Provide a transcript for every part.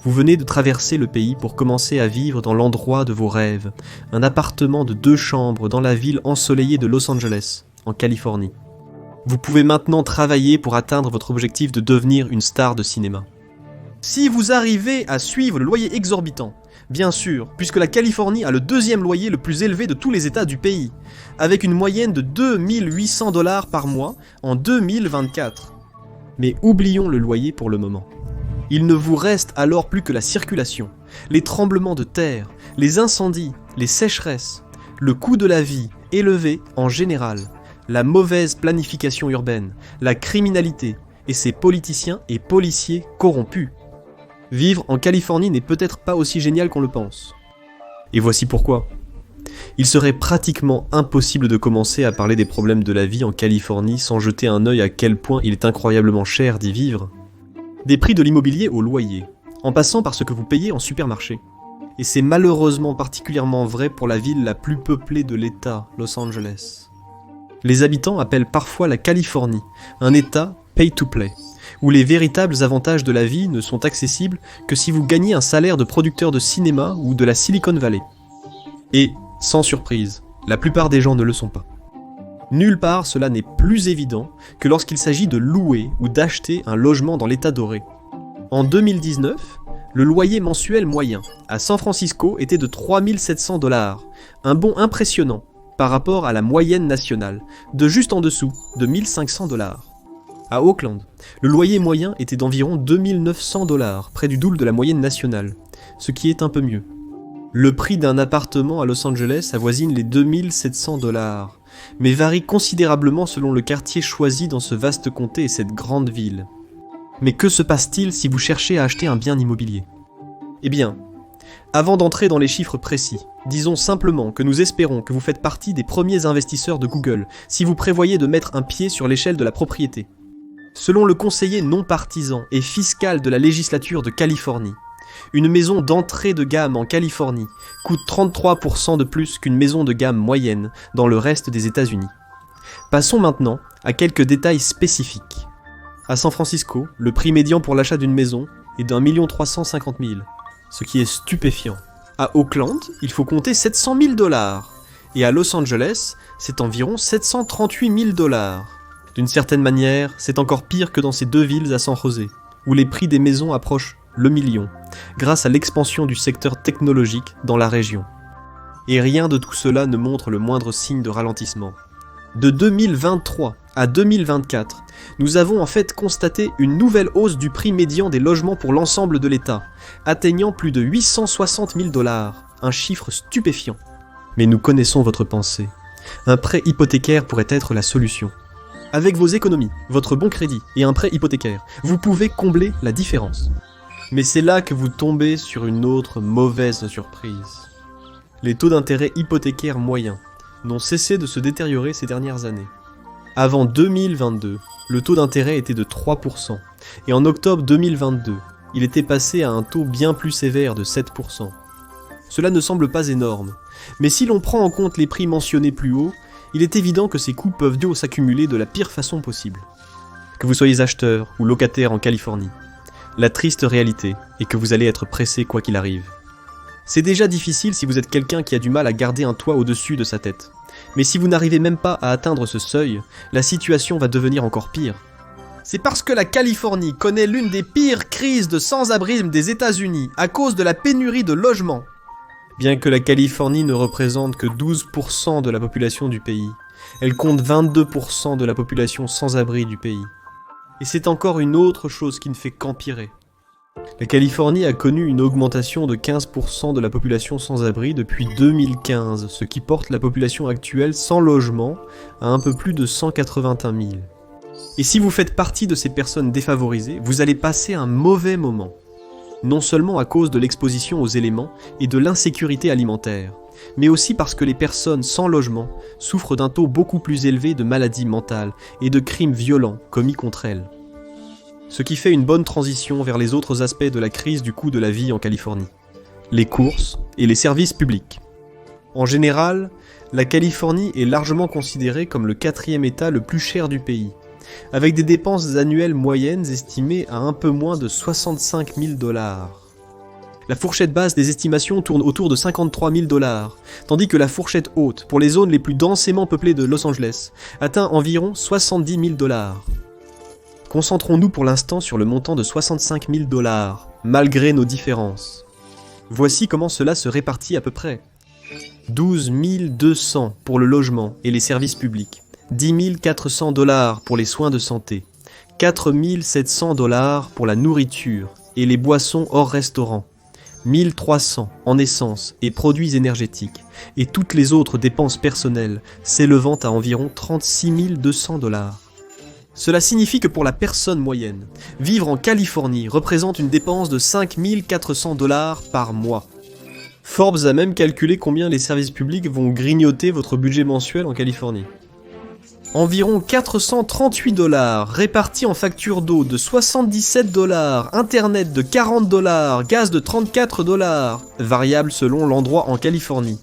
Vous venez de traverser le pays pour commencer à vivre dans l'endroit de vos rêves, un appartement de 2 chambres dans la ville ensoleillée de Los Angeles, en Californie. Vous pouvez maintenant travailler pour atteindre votre objectif de devenir une star de cinéma. Si vous arrivez à suivre le loyer exorbitant, bien sûr, puisque la Californie a le 2e loyer le plus élevé de tous les États du pays, avec une moyenne de 2800 $ par mois en 2024. Mais oublions le loyer pour le moment. Il ne vous reste alors plus que la circulation, les tremblements de terre, les incendies, les sécheresses, le coût de la vie élevé en général, la mauvaise planification urbaine, la criminalité et ses politiciens et policiers corrompus. Vivre en Californie n'est peut-être pas aussi génial qu'on le pense. Et voici pourquoi. Il serait pratiquement impossible de commencer à parler des problèmes de la vie en Californie sans jeter un œil à quel point il est incroyablement cher d'y vivre. Des prix de l'immobilier au loyer, en passant par ce que vous payez en supermarché. Et c'est malheureusement particulièrement vrai pour la ville la plus peuplée de l'État, Los Angeles. Les habitants appellent parfois la Californie un État pay-to-play, où les véritables avantages de la vie ne sont accessibles que si vous gagnez un salaire de producteur de cinéma ou de la Silicon Valley. Et, sans surprise, la plupart des gens ne le sont pas. Nulle part cela n'est plus évident que lorsqu'il s'agit de louer ou d'acheter un logement dans l'État doré. En 2019, le loyer mensuel moyen à San Francisco était de 3700 $, un bond impressionnant par rapport à la moyenne nationale, de juste en dessous de 1500 $. À Oakland, le loyer moyen était d'environ 2900 $, près du double de la moyenne nationale, ce qui est un peu mieux. Le prix d'un appartement à Los Angeles avoisine les 2700 $, mais varie considérablement selon le quartier choisi dans ce vaste comté et cette grande ville. Mais que se passe-t-il si vous cherchez à acheter un bien immobilier ? Eh bien, avant d'entrer dans les chiffres précis, disons simplement que nous espérons que vous faites partie des premiers investisseurs de Google si vous prévoyez de mettre un pied sur l'échelle de la propriété. Selon le conseiller non partisan et fiscal de la législature de Californie, une maison d'entrée de gamme en Californie coûte 33% de plus qu'une maison de gamme moyenne dans le reste des États-Unis. Passons maintenant à quelques détails spécifiques. À San Francisco, le prix médian pour l'achat d'une maison est d'1 350 000 $, ce qui est stupéfiant. À Oakland, il faut compter 700 000 $, et à Los Angeles, c'est environ 738 000 $. D'une certaine manière, c'est encore pire que dans ces 2 villes à San José, où les prix des maisons approchent le million, grâce à l'expansion du secteur technologique dans la région. Et rien de tout cela ne montre le moindre signe de ralentissement. De 2023 à 2024, nous avons en fait constaté une nouvelle hausse du prix médian des logements pour l'ensemble de l'État, atteignant plus de 860 000 $, un chiffre stupéfiant. Mais nous connaissons votre pensée. Un prêt hypothécaire pourrait être la solution. Avec vos économies, votre bon crédit et un prêt hypothécaire, vous pouvez combler la différence. Mais c'est là que vous tombez sur une autre mauvaise surprise. Les taux d'intérêt hypothécaires moyens n'ont cessé de se détériorer ces dernières années. Avant 2022, le taux d'intérêt était de 3%, et en octobre 2022, il était passé à un taux bien plus sévère de 7%. Cela ne semble pas énorme, mais si l'on prend en compte les prix mentionnés plus haut, il est évident que ces coûts peuvent s'accumuler de la pire façon possible. Que vous soyez acheteur ou locataire en Californie, la triste réalité est que vous allez être pressé quoi qu'il arrive. C'est déjà difficile si vous êtes quelqu'un qui a du mal à garder un toit au-dessus de sa tête. Mais si vous n'arrivez même pas à atteindre ce seuil, la situation va devenir encore pire. C'est parce que la Californie connaît l'une des pires crises de sans-abrisme des États-Unis à cause de la pénurie de logements. Bien que la Californie ne représente que 12% de la population du pays, elle compte 22% de la population sans-abri du pays. Et c'est encore une autre chose qui ne fait qu'empirer. La Californie a connu une augmentation de 15% de la population sans-abri depuis 2015, ce qui porte la population actuelle sans logement à un peu plus de 181 000. Et si vous faites partie de ces personnes défavorisées, vous allez passer un mauvais moment. Non seulement à cause de l'exposition aux éléments et de l'insécurité alimentaire, mais aussi parce que les personnes sans logement souffrent d'un taux beaucoup plus élevé de maladies mentales et de crimes violents commis contre elles. Ce qui fait une bonne transition vers les autres aspects de la crise du coût de la vie en Californie. Les courses et les services publics. En général, la Californie est largement considérée comme le 4e État le plus cher du pays, avec des dépenses annuelles moyennes estimées à un peu moins de 65 000 $. La fourchette basse des estimations tourne autour de 53 000 $, tandis que la fourchette haute, pour les zones les plus densément peuplées de Los Angeles, atteint environ 70 000 $. Concentrons-nous pour l'instant sur le montant de 65 000 $, malgré nos différences. Voici comment cela se répartit à peu près. 12 200 pour le logement et les services publics, 10 400 $ pour les soins de santé, 4 700 $ pour la nourriture et les boissons hors restaurant, 1 300 en essence et produits énergétiques, et toutes les autres dépenses personnelles s'élevant à environ 36 200 $. Cela signifie que pour la personne moyenne, vivre en Californie représente une dépense de 5 400 $ par mois. Forbes a même calculé combien les services publics vont grignoter votre budget mensuel en Californie. Environ 438 $ répartis en factures d'eau de 77 $, internet de 40 $, gaz de 34 $, variable selon l'endroit en Californie,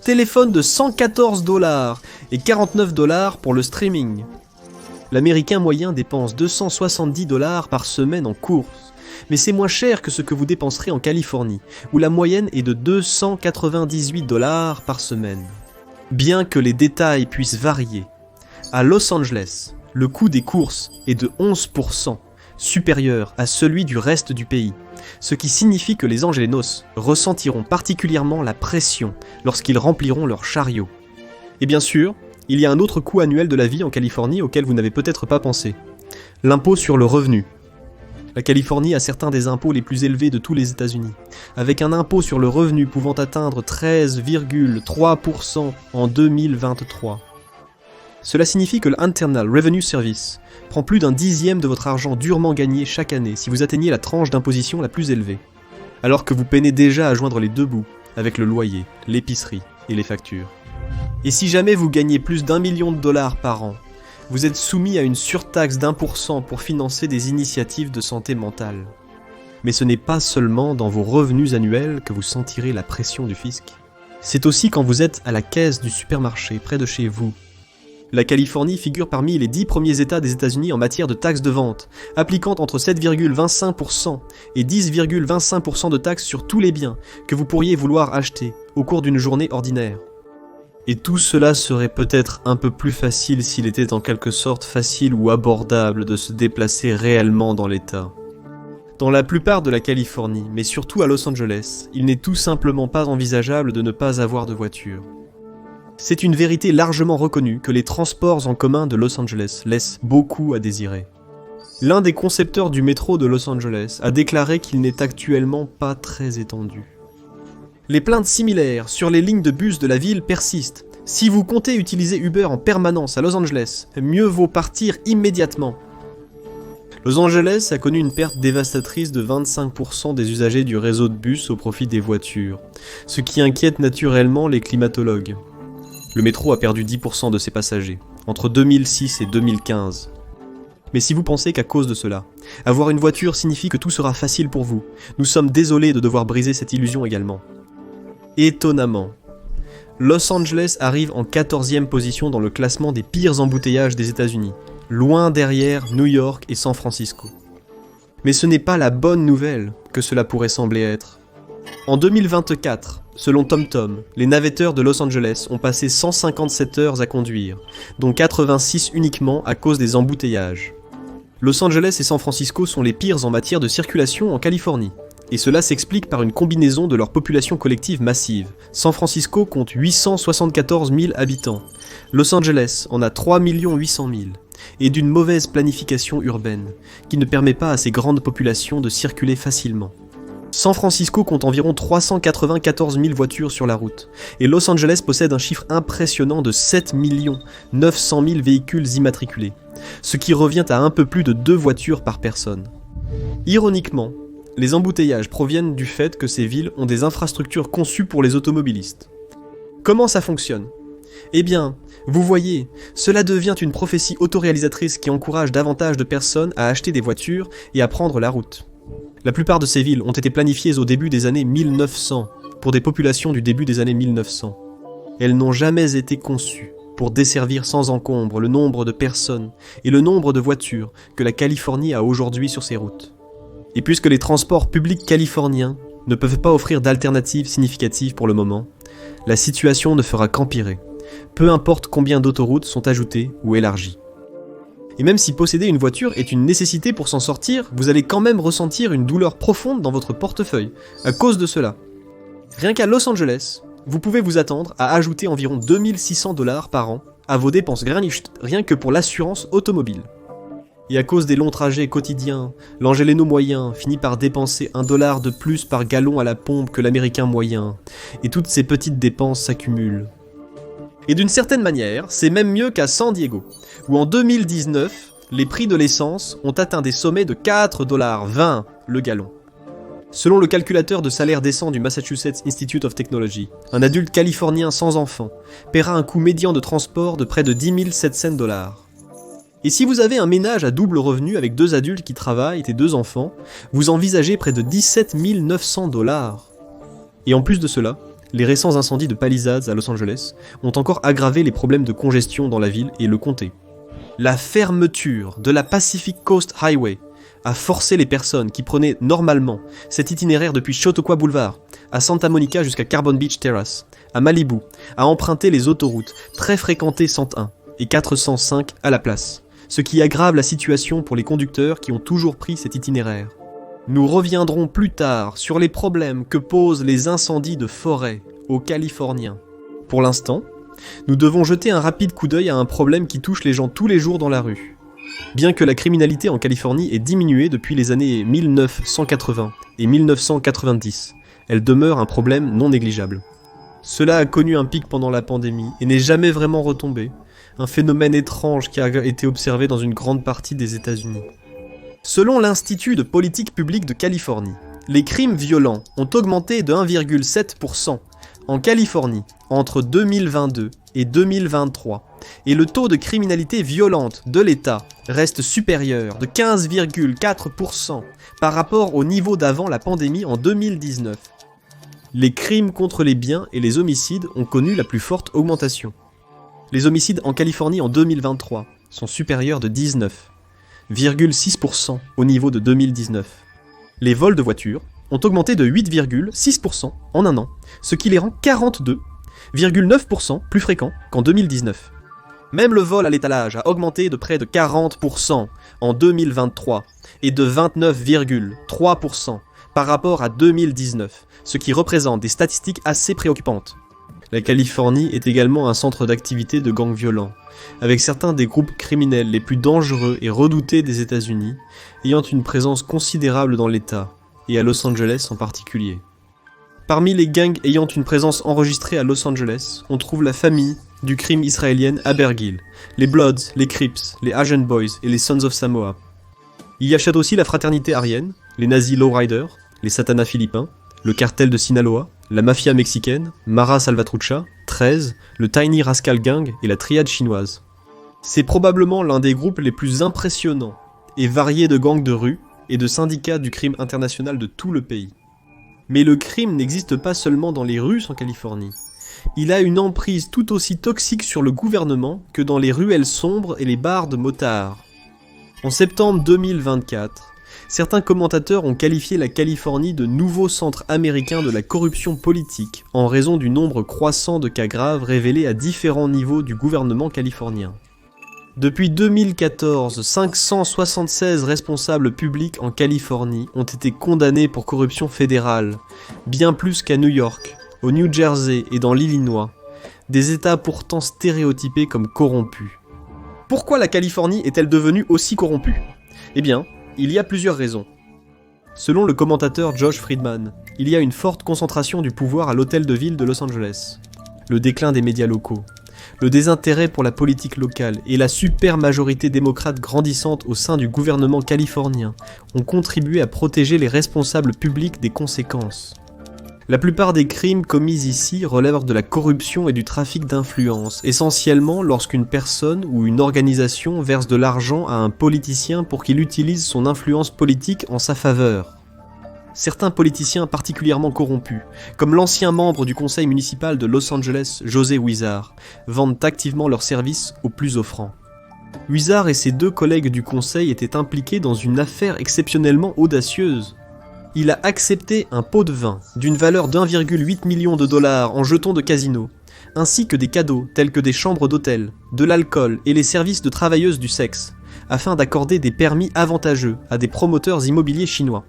téléphone de 114 $ et 49 $ pour le streaming. L'Américain moyen dépense 270 $ par semaine en courses, mais c'est moins cher que ce que vous dépenserez en Californie, où la moyenne est de 298 $ par semaine. Bien que les détails puissent varier, à Los Angeles, le coût des courses est de 11% supérieur à celui du reste du pays, ce qui signifie que les Angelenos ressentiront particulièrement la pression lorsqu'ils rempliront leurs chariots. Et bien sûr, il y a un autre coût annuel de la vie en Californie auquel vous n'avez peut-être pas pensé. L'impôt sur le revenu. La Californie a certains des impôts les plus élevés de tous les États-Unis, avec un impôt sur le revenu pouvant atteindre 13,3% en 2023. Cela signifie que l'Internal Revenue Service prend plus d'un dixième de votre argent durement gagné chaque année si vous atteignez la tranche d'imposition la plus élevée, alors que vous peinez déjà à joindre les deux bouts avec le loyer, l'épicerie et les factures. Et si jamais vous gagnez plus d'1 million de $ par an, vous êtes soumis à une surtaxe d'1% pour financer des initiatives de santé mentale. Mais ce n'est pas seulement dans vos revenus annuels que vous sentirez la pression du fisc. C'est aussi quand vous êtes à la caisse du supermarché près de chez vous. La Californie figure parmi les 10 premiers États des États-Unis en matière de taxes de vente, appliquant entre 7,25% et 10,25% de taxes sur tous les biens que vous pourriez vouloir acheter au cours d'une journée ordinaire. Et tout cela serait peut-être un peu plus facile s'il était en quelque sorte facile ou abordable de se déplacer réellement dans l'État. Dans la plupart de la Californie, mais surtout à Los Angeles, il n'est tout simplement pas envisageable de ne pas avoir de voiture. C'est une vérité largement reconnue que les transports en commun de Los Angeles laissent beaucoup à désirer. L'un des concepteurs du métro de Los Angeles a déclaré qu'il n'est actuellement pas très étendu. Les plaintes similaires sur les lignes de bus de la ville persistent. Si vous comptez utiliser Uber en permanence à Los Angeles, mieux vaut partir immédiatement. Los Angeles a connu une perte dévastatrice de 25% des usagers du réseau de bus au profit des voitures, ce qui inquiète naturellement les climatologues. Le métro a perdu 10% de ses passagers, entre 2006 et 2015. Mais si vous pensez qu'à cause de cela, avoir une voiture signifie que tout sera facile pour vous, nous sommes désolés de devoir briser cette illusion également. Étonnamment, Los Angeles arrive en 14e position dans le classement des pires embouteillages des États-Unis, loin derrière New York et San Francisco. Mais ce n'est pas la bonne nouvelle que cela pourrait sembler être. En 2024, selon TomTom, les navetteurs de Los Angeles ont passé 157 heures à conduire, dont 86 uniquement à cause des embouteillages. Los Angeles et San Francisco sont les pires en matière de circulation en Californie. Et cela s'explique par une combinaison de leur population collective massive. San Francisco compte 874 000 habitants, Los Angeles en a 3 800 000, et d'une mauvaise planification urbaine, qui ne permet pas à ces grandes populations de circuler facilement. San Francisco compte environ 394 000 voitures sur la route, et Los Angeles possède un chiffre impressionnant de 7 900 000 véhicules immatriculés, ce qui revient à un peu plus de 2 voitures par personne. Ironiquement, les embouteillages proviennent du fait que ces villes ont des infrastructures conçues pour les automobilistes. Comment ça fonctionne ? Eh bien, vous voyez, cela devient une prophétie autoréalisatrice qui encourage davantage de personnes à acheter des voitures et à prendre la route. La plupart de ces villes ont été planifiées au début des années 1900, pour des populations du début des années 1900. Elles n'ont jamais été conçues pour desservir sans encombre le nombre de personnes et le nombre de voitures que la Californie a aujourd'hui sur ses routes. Et puisque les transports publics californiens ne peuvent pas offrir d'alternatives significatives pour le moment, la situation ne fera qu'empirer, peu importe combien d'autoroutes sont ajoutées ou élargies. Et même si posséder une voiture est une nécessité pour s'en sortir, vous allez quand même ressentir une douleur profonde dans votre portefeuille, à cause de cela. Rien qu'à Los Angeles, vous pouvez vous attendre à ajouter environ 2600 $ par an à vos dépenses granicht, rien que pour l'assurance automobile. Et à cause des longs trajets quotidiens, l'angéléno moyen finit par dépenser $1 de plus par gallon à la pompe que l'américain moyen, et toutes ces petites dépenses s'accumulent. Et d'une certaine manière, c'est même mieux qu'à San Diego, où en 2019, les prix de l'essence ont atteint des sommets de $4,20 le gallon. Selon le calculateur de salaire décent du Massachusetts Institute of Technology, un adulte californien sans enfant paiera un coût médian de transport de près de $10 700. Et si vous avez un ménage à double revenu avec 2 adultes qui travaillent et 2 enfants, vous envisagez près de $17 900. Et en plus de cela, les récents incendies de Palisades à Los Angeles ont encore aggravé les problèmes de congestion dans la ville et le comté. La fermeture de la Pacific Coast Highway a forcé les personnes qui prenaient normalement cet itinéraire depuis Chautauqua Boulevard, à Santa Monica jusqu'à Carbon Beach Terrace, à Malibu, à emprunter les autoroutes très fréquentées 101 et 405 à la place, ce qui aggrave la situation pour les conducteurs qui ont toujours pris cet itinéraire. Nous reviendrons plus tard sur les problèmes que posent les incendies de forêt aux Californiens. Pour l'instant, nous devons jeter un rapide coup d'œil à un problème qui touche les gens tous les jours dans la rue. Bien que la criminalité en Californie ait diminué depuis les années 1980 et 1990, elle demeure un problème non négligeable. Cela a connu un pic pendant la pandémie et n'est jamais vraiment retombé, un phénomène étrange qui a été observé dans une grande partie des États-Unis. Selon l'Institut de politique publique de Californie, les crimes violents ont augmenté de 1,7% en Californie entre 2022 et 2023, et le taux de criminalité violente de l'État reste supérieur de 15,4% par rapport au niveau d'avant la pandémie en 2019. Les crimes contre les biens et les homicides ont connu la plus forte augmentation. Les homicides en Californie en 2023 sont supérieurs de 19,6% au niveau de 2019. Les vols de voitures ont augmenté de 8,6% en un an, ce qui les rend 42,9% plus fréquents qu'en 2019. Même le vol à l'étalage a augmenté de près de 40% en 2023 et de 29,3% par rapport à 2019, ce qui représente des statistiques assez préoccupantes. La Californie est également un centre d'activité de gangs violents, avec certains des groupes criminels les plus dangereux et redoutés des États-Unis, ayant une présence considérable dans l'État, et à Los Angeles en particulier. Parmi les gangs ayant une présence enregistrée à Los Angeles, on trouve la famille du crime israélienne Abergil, les Bloods, les Crips, les Asian Boys et les Sons of Samoa. Il y achète aussi la fraternité aryenne, les nazis lowriders, les satanas philippins, le cartel de Sinaloa, la mafia mexicaine, Mara Salvatrucha, 13, le Tiny Rascal Gang et la triade chinoise. C'est probablement l'un des groupes les plus impressionnants et variés de gangs de rue et de syndicats du crime international de tout le pays. Mais le crime n'existe pas seulement dans les rues en Californie. Il a une emprise tout aussi toxique sur le gouvernement que dans les ruelles sombres et les bars de motards. En septembre 2024, certains commentateurs ont qualifié la Californie de nouveau centre américain de la corruption politique en raison du nombre croissant de cas graves révélés à différents niveaux du gouvernement californien. Depuis 2014, 576 responsables publics en Californie ont été condamnés pour corruption fédérale, bien plus qu'à New York, au New Jersey et dans l'Illinois, des États pourtant stéréotypés comme corrompus. Pourquoi la Californie est-elle devenue aussi corrompue ? Eh bien, il y a plusieurs raisons. Selon le commentateur Josh Friedman, il y a une forte concentration du pouvoir à l'hôtel de ville de Los Angeles, le déclin des médias locaux, le désintérêt pour la politique locale et la super majorité démocrate grandissante au sein du gouvernement californien ont contribué à protéger les responsables publics des conséquences. La plupart des crimes commis ici relèvent de la corruption et du trafic d'influence, essentiellement lorsqu'une personne ou une organisation verse de l'argent à un politicien pour qu'il utilise son influence politique en sa faveur. Certains politiciens particulièrement corrompus, comme l'ancien membre du conseil municipal de Los Angeles, José Huizar, vendent activement leurs services aux plus offrants. Huizar et ses 2 collègues du conseil étaient impliqués dans une affaire exceptionnellement audacieuse. Il a accepté un pot de vin d'une valeur d'1,8 million de dollars en jetons de casino, ainsi que des cadeaux tels que des chambres d'hôtel, de l'alcool et les services de travailleuses du sexe, afin d'accorder des permis avantageux à des promoteurs immobiliers chinois.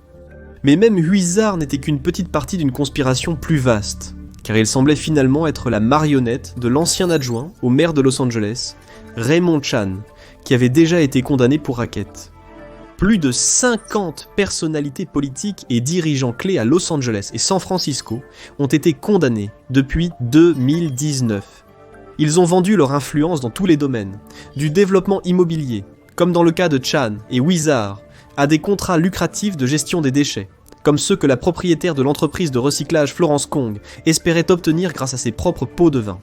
Mais même Huizar n'était qu'une petite partie d'une conspiration plus vaste, car il semblait finalement être la marionnette de l'ancien adjoint au maire de Los Angeles, Raymond Chan, qui avait déjà été condamné pour racket. Plus de 50 personnalités politiques et dirigeants clés à Los Angeles et San Francisco ont été condamnés depuis 2019. Ils ont vendu leur influence dans tous les domaines, du développement immobilier, comme dans le cas de Chan et Huizar, à des contrats lucratifs de gestion des déchets, comme ceux que la propriétaire de l'entreprise de recyclage Florence Kong espérait obtenir grâce à ses propres pots de vin.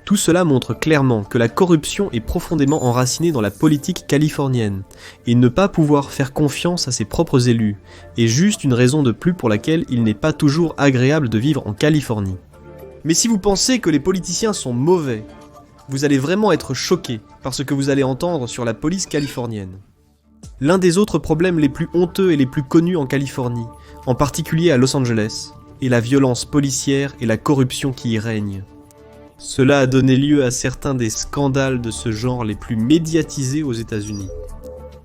Tout cela montre clairement que la corruption est profondément enracinée dans la politique californienne, et ne pas pouvoir faire confiance à ses propres élus est juste une raison de plus pour laquelle il n'est pas toujours agréable de vivre en Californie. Mais si vous pensez que les politiciens sont mauvais, vous allez vraiment être choqué par ce que vous allez entendre sur la police californienne. L'un des autres problèmes les plus honteux et les plus connus en Californie, en particulier à Los Angeles, est la violence policière et la corruption qui y règne. Cela a donné lieu à certains des scandales de ce genre les plus médiatisés aux États-Unis.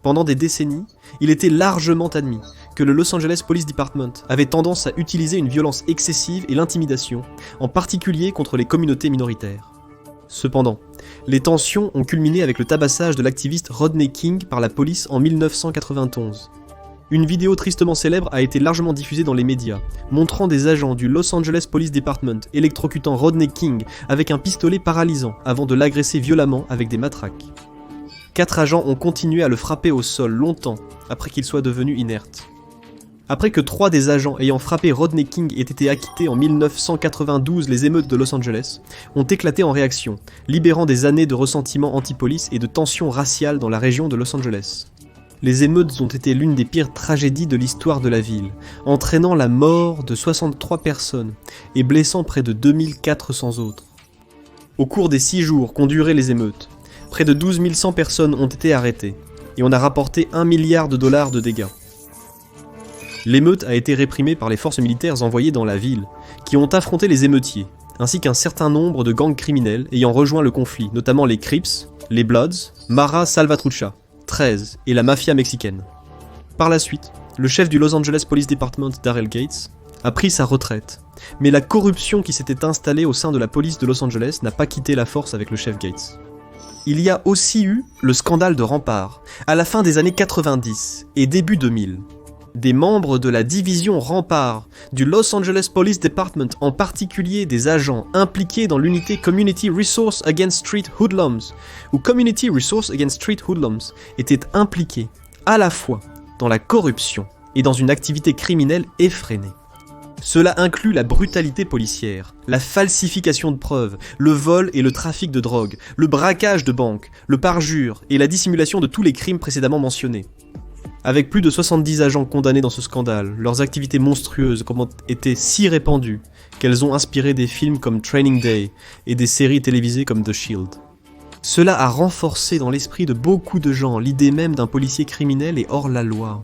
Pendant des décennies, il était largement admis que le Los Angeles Police Department avait tendance à utiliser une violence excessive et l'intimidation, en particulier contre les communautés minoritaires. Cependant, les tensions ont culminé avec le tabassage de l'activiste Rodney King par la police en 1991. Une vidéo tristement célèbre a été largement diffusée dans les médias, montrant des agents du Los Angeles Police Department électrocutant Rodney King avec un pistolet paralysant avant de l'agresser violemment avec des matraques. 4 agents ont continué à le frapper au sol longtemps après qu'il soit devenu inerte. Après que 3 des agents ayant frappé Rodney King aient été acquittés en 1992, les émeutes de Los Angeles ont éclaté en réaction, libérant des années de ressentiment anti-police et de tensions raciales dans la région de Los Angeles. Les émeutes ont été l'une des pires tragédies de l'histoire de la ville, entraînant la mort de 63 personnes et blessant près de 2400 autres. Au cours des 6 jours qu'ont duré les émeutes, près de 12 100 personnes ont été arrêtées, et on a rapporté $1 milliard de dégâts. L'émeute a été réprimée par les forces militaires envoyées dans la ville, qui ont affronté les émeutiers, ainsi qu'un certain nombre de gangs criminels ayant rejoint le conflit, notamment les Crips, les Bloods, Mara Salvatrucha, 13 et la mafia mexicaine. Par la suite, le chef du Los Angeles Police Department, Daryl Gates, a pris sa retraite, mais la corruption qui s'était installée au sein de la police de Los Angeles n'a pas quitté la force avec le chef Gates. Il y a aussi eu le scandale de Rampart, à la fin des années 90 et début 2000. Des membres de la division Rampart du Los Angeles Police Department, en particulier des agents impliqués dans l'unité Community Resource Against Street Hoodlums, ou Community Resource Against Street Hoodlums, étaient impliqués à la fois dans la corruption et dans une activité criminelle effrénée. Cela inclut la brutalité policière, la falsification de preuves, le vol et le trafic de drogue, le braquage de banques, le parjure et la dissimulation de tous les crimes précédemment mentionnés. Avec plus de 70 agents condamnés dans ce scandale, leurs activités monstrueuses ont été si répandues qu'elles ont inspiré des films comme Training Day et des séries télévisées comme The Shield. Cela a renforcé dans l'esprit de beaucoup de gens l'idée même d'un policier criminel et hors la loi.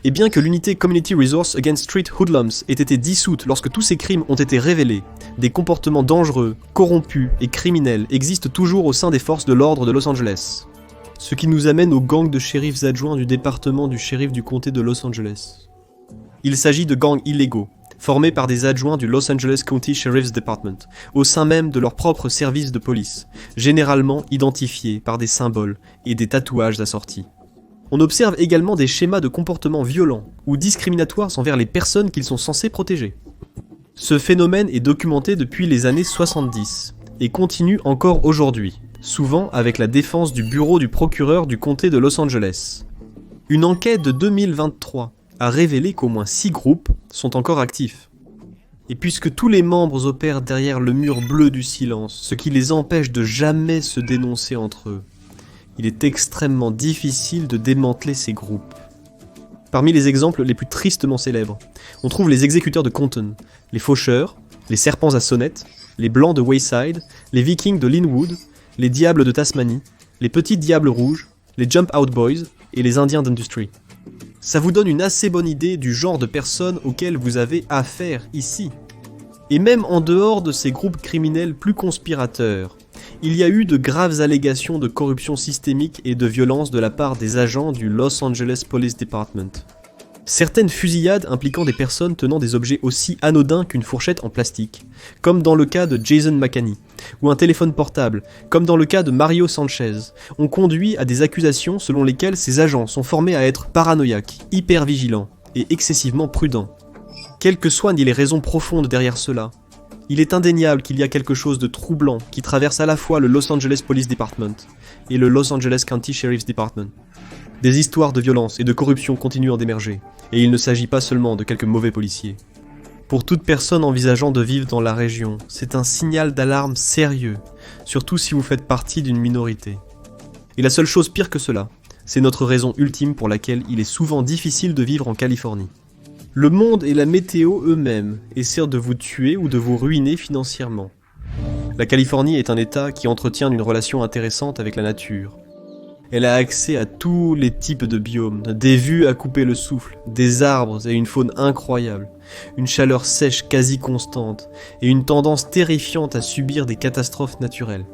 Et bien que l'unité Community Resource Against Street Hoodlums ait été dissoute lorsque tous ces crimes ont été révélés, des comportements dangereux, corrompus et criminels existent toujours au sein des forces de l'ordre de Los Angeles. Ce qui nous amène aux gangs de shérifs adjoints du département du shérif du comté de Los Angeles. Il s'agit de gangs illégaux, formés par des adjoints du Los Angeles County Sheriff's Department, au sein même de leur propre service de police, généralement identifiés par des symboles et des tatouages assortis. On observe également des schémas de comportement violents ou discriminatoires envers les personnes qu'ils sont censés protéger. Ce phénomène est documenté depuis les années 70 et continue encore aujourd'hui, souvent avec la défense du bureau du procureur du comté de Los Angeles. Une enquête de 2023 a révélé qu'au moins 6 groupes sont encore actifs. Et puisque tous les membres opèrent derrière le mur bleu du silence, ce qui les empêche de jamais se dénoncer entre eux, il est extrêmement difficile de démanteler ces groupes. Parmi les exemples les plus tristement célèbres, on trouve les exécuteurs de Compton, les faucheurs, les serpents à sonnettes, les blancs de Wayside, les vikings de Linwood, les diables de Tasmanie, les petits diables rouges, les Jump Out Boys et les indiens d'Industry. Ça vous donne une assez bonne idée du genre de personnes auxquelles vous avez affaire ici. Et même en dehors de ces groupes criminels plus conspirateurs, il y a eu de graves allégations de corruption systémique et de violence de la part des agents du Los Angeles Police Department. Certaines fusillades impliquant des personnes tenant des objets aussi anodins qu'une fourchette en plastique, comme dans le cas de Jason McCanney, ou un téléphone portable, comme dans le cas de Mario Sanchez, ont conduit à des accusations selon lesquelles ces agents sont formés à être paranoïaques, hyper vigilants et excessivement prudents. Quelles que soient les raisons profondes derrière cela, il est indéniable qu'il y a quelque chose de troublant qui traverse à la fois le Los Angeles Police Department et le Los Angeles County Sheriff's Department. Des histoires de violence et de corruption continuent d'émerger, et il ne s'agit pas seulement de quelques mauvais policiers. Pour toute personne envisageant de vivre dans la région, c'est un signal d'alarme sérieux, surtout si vous faites partie d'une minorité. Et la seule chose pire que cela, c'est notre raison ultime pour laquelle il est souvent difficile de vivre en Californie. Le monde et la météo eux-mêmes essaient de vous tuer ou de vous ruiner financièrement. La Californie est un État qui entretient une relation intéressante avec la nature. Elle a accès à tous les types de biomes, des vues à couper le souffle, des arbres et une faune incroyable, une chaleur sèche quasi constante et une tendance terrifiante à subir des catastrophes naturelles.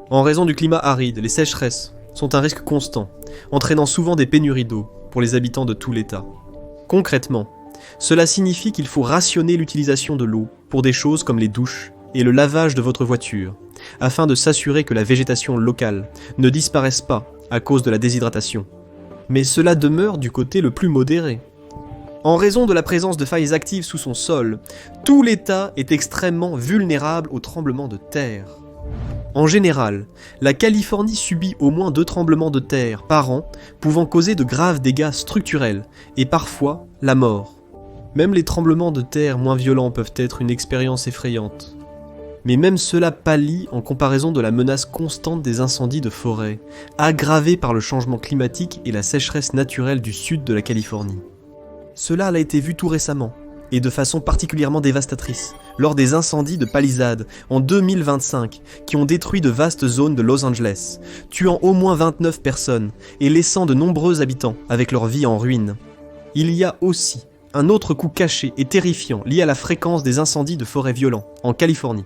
En raison du climat aride, les sécheresses sont un risque constant, entraînant souvent des pénuries d'eau pour les habitants de tout l'État. Concrètement, cela signifie qu'il faut rationner l'utilisation de l'eau pour des choses comme les douches et le lavage de votre voiture, afin de s'assurer que la végétation locale ne disparaisse pas à cause de la déshydratation. Mais cela demeure du côté le plus modéré. En raison de la présence de failles actives sous son sol, tout l'État est extrêmement vulnérable aux tremblements de terre. En général, la Californie subit au moins 2 tremblements de terre par an, pouvant causer de graves dégâts structurels et parfois la mort. Même les tremblements de terre moins violents peuvent être une expérience effrayante. Mais même cela pâlit en comparaison de la menace constante des incendies de forêt, aggravée par le changement climatique et la sécheresse naturelle du sud de la Californie. Cela a été vu tout récemment, et de façon particulièrement dévastatrice, lors des incendies de Palisades en 2025 qui ont détruit de vastes zones de Los Angeles, tuant au moins 29 personnes et laissant de nombreux habitants avec leur vie en ruine. Il y a aussi un autre coup caché et terrifiant lié à la fréquence des incendies de forêt violents en Californie.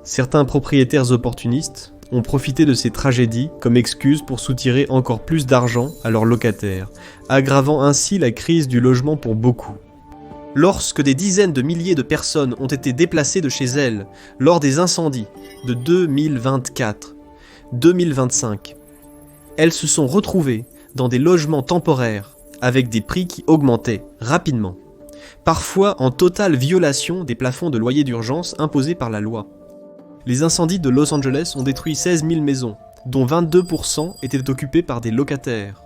Certains propriétaires opportunistes ont profité de ces tragédies comme excuse pour soutirer encore plus d'argent à leurs locataires, aggravant ainsi la crise du logement pour beaucoup. Lorsque des dizaines de milliers de personnes ont été déplacées de chez elles lors des incendies de 2024-2025, elles se sont retrouvées dans des logements temporaires avec des prix qui augmentaient rapidement, parfois en totale violation des plafonds de loyer d'urgence imposés par la loi. Les incendies de Los Angeles ont détruit 16 000 maisons, dont 22% étaient occupées par des locataires.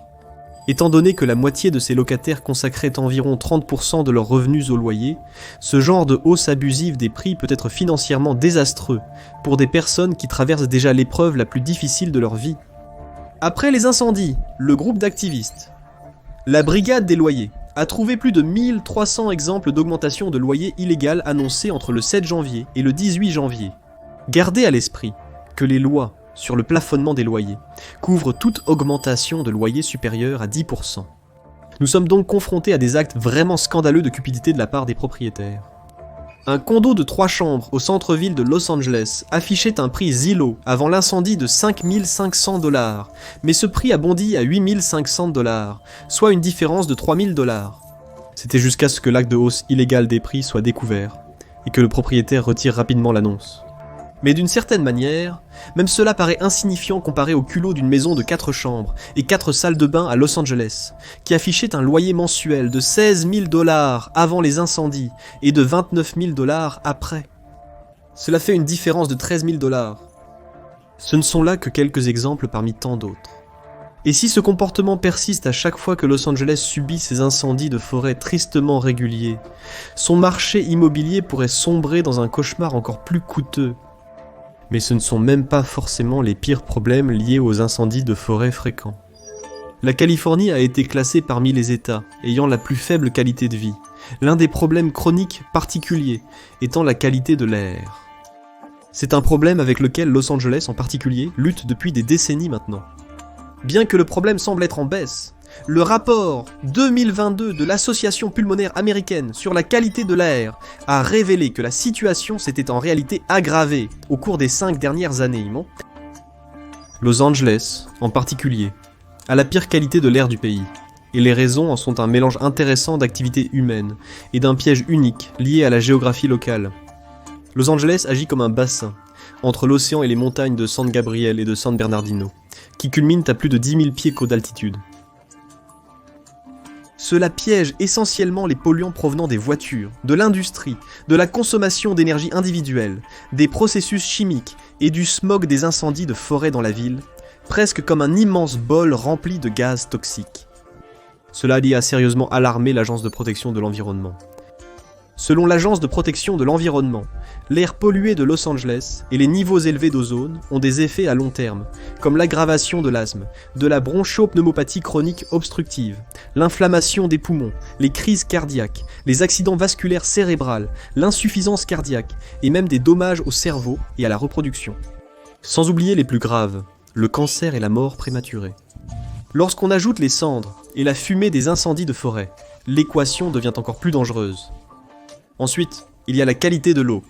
Étant donné que la moitié de ces locataires consacraient environ 30% de leurs revenus au loyer, ce genre de hausse abusive des prix peut être financièrement désastreux pour des personnes qui traversent déjà l'épreuve la plus difficile de leur vie. Après les incendies, le groupe d'activistes, la Brigade des loyers, a trouvé plus de 1300 exemples d'augmentation de loyers illégales annoncés entre le 7 janvier et le 18 janvier. Gardez à l'esprit que les lois sur le plafonnement des loyers couvrent toute augmentation de loyer supérieure à 10%. Nous sommes donc confrontés à des actes vraiment scandaleux de cupidité de la part des propriétaires. Un condo de 3 chambres au centre-ville de Los Angeles affichait un prix Zillow avant l'incendie de 5 500 $, mais ce prix a bondi à 8 500 $, soit une différence de 3 000 $. C'était jusqu'à ce que l'acte de hausse illégale des prix soit découvert et que le propriétaire retire rapidement l'annonce. Mais d'une certaine manière, même cela paraît insignifiant comparé au culot d'une maison de 4 chambres et 4 salles de bain à Los Angeles, qui affichait un loyer mensuel de 16 000 $ avant les incendies et de 29 000 $ après. Cela fait une différence de 13 000 $. Ce ne sont là que quelques exemples parmi tant d'autres. Et si ce comportement persiste à chaque fois que Los Angeles subit ces incendies de forêt tristement réguliers, son marché immobilier pourrait sombrer dans un cauchemar encore plus coûteux. Mais ce ne sont même pas forcément les pires problèmes liés aux incendies de forêt fréquents. La Californie a été classée parmi les États ayant la plus faible qualité de vie, l'un des problèmes chroniques particuliers étant la qualité de l'air. C'est un problème avec lequel Los Angeles en particulier lutte depuis des décennies maintenant. Bien que le problème semble être en baisse, Le rapport 2022 de l'Association pulmonaire américaine sur la qualité de l'air a révélé que la situation s'était en réalité aggravée au cours des 5 dernières années. Los Angeles, en particulier, a la pire qualité de l'air du pays, et les raisons en sont un mélange intéressant d'activités humaines et d'un piège unique lié à la géographie locale. Los Angeles agit comme un bassin, entre l'océan et les montagnes de San Gabriel et de San Bernardino, qui culminent à plus de 10 000 pieds d'altitude. Cela piège essentiellement les polluants provenant des voitures, de l'industrie, de la consommation d'énergie individuelle, des processus chimiques et du smog des incendies de forêt dans la ville, presque comme un immense bol rempli de gaz toxiques. Cela a sérieusement alarmé l'Agence de protection de l'environnement. Selon l'Agence de protection de l'environnement, l'air pollué de Los Angeles et les niveaux élevés d'ozone ont des effets à long terme, comme l'aggravation de l'asthme, de la bronchopneumopathie chronique obstructive, l'inflammation des poumons, les crises cardiaques, les accidents vasculaires cérébrales, l'insuffisance cardiaque et même des dommages au cerveau et à la reproduction. Sans oublier les plus graves, le cancer et la mort prématurée. Lorsqu'on ajoute les cendres et la fumée des incendies de forêt, l'équation devient encore plus dangereuse. Ensuite, il y a la qualité de l'eau.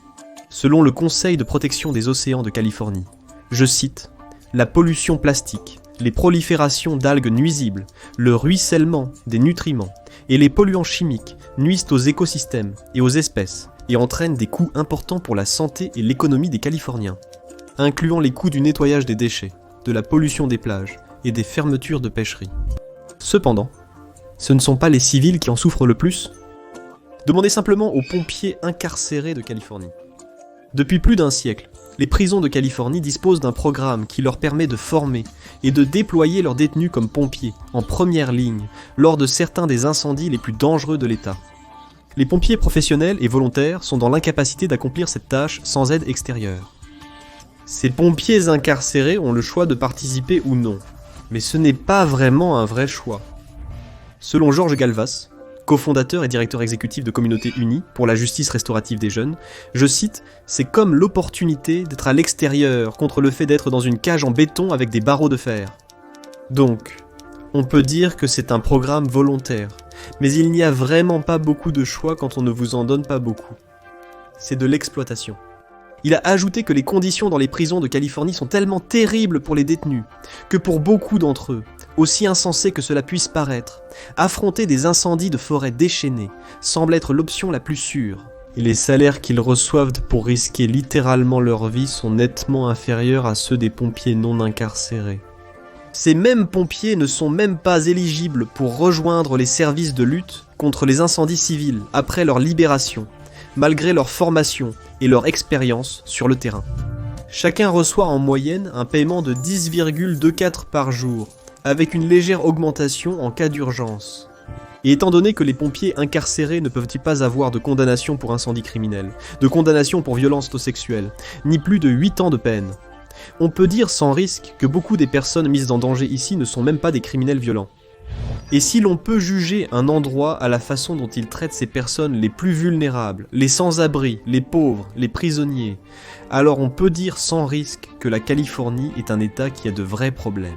Selon le Conseil de protection des océans de Californie, je cite, « La pollution plastique, les proliférations d'algues nuisibles, le ruissellement des nutriments et les polluants chimiques nuisent aux écosystèmes et aux espèces et entraînent des coûts importants pour la santé et l'économie des Californiens, incluant les coûts du nettoyage des déchets, de la pollution des plages et des fermetures de pêcheries. Cependant, ce ne sont pas les civils qui en souffrent le plus. Demandez simplement aux pompiers incarcérés de Californie. Depuis plus d'un siècle, les prisons de Californie disposent d'un programme qui leur permet de former et de déployer leurs détenus comme pompiers, en première ligne, lors de certains des incendies les plus dangereux de l'État. Les pompiers professionnels et volontaires sont dans l'incapacité d'accomplir cette tâche sans aide extérieure. Ces pompiers incarcérés ont le choix de participer ou non, mais ce n'est pas vraiment un vrai choix. Selon Georges Galvas, cofondateur et directeur exécutif de Communauté Unie pour la justice restaurative des jeunes, je cite, « C'est comme l'opportunité d'être à l'extérieur contre le fait d'être dans une cage en béton avec des barreaux de fer. » Donc, on peut dire que c'est un programme volontaire, mais il n'y a vraiment pas beaucoup de choix quand on ne vous en donne pas beaucoup. C'est de l'exploitation. Il a ajouté que les conditions dans les prisons de Californie sont tellement terribles pour les détenus, que pour beaucoup d'entre eux, aussi insensé que cela puisse paraître, affronter des incendies de forêt déchaînés semble être l'option la plus sûre. Et les salaires qu'ils reçoivent pour risquer littéralement leur vie sont nettement inférieurs à ceux des pompiers non incarcérés. Ces mêmes pompiers ne sont même pas éligibles pour rejoindre les services de lutte contre les incendies civils après leur libération, malgré leur formation et leur expérience sur le terrain. Chacun reçoit en moyenne un paiement de 10,24 par jour, avec une légère augmentation en cas d'urgence. Et étant donné que les pompiers incarcérés ne peuvent-ils pas avoir de condamnation pour incendie criminel, de condamnation pour violence sexuelle, ni plus de 8 ans de peine, on peut dire sans risque que beaucoup des personnes mises en danger ici ne sont même pas des criminels violents. Et si l'on peut juger un endroit à la façon dont il traite ces personnes les plus vulnérables, les sans-abri, les pauvres, les prisonniers, alors on peut dire sans risque que la Californie est un État qui a de vrais problèmes.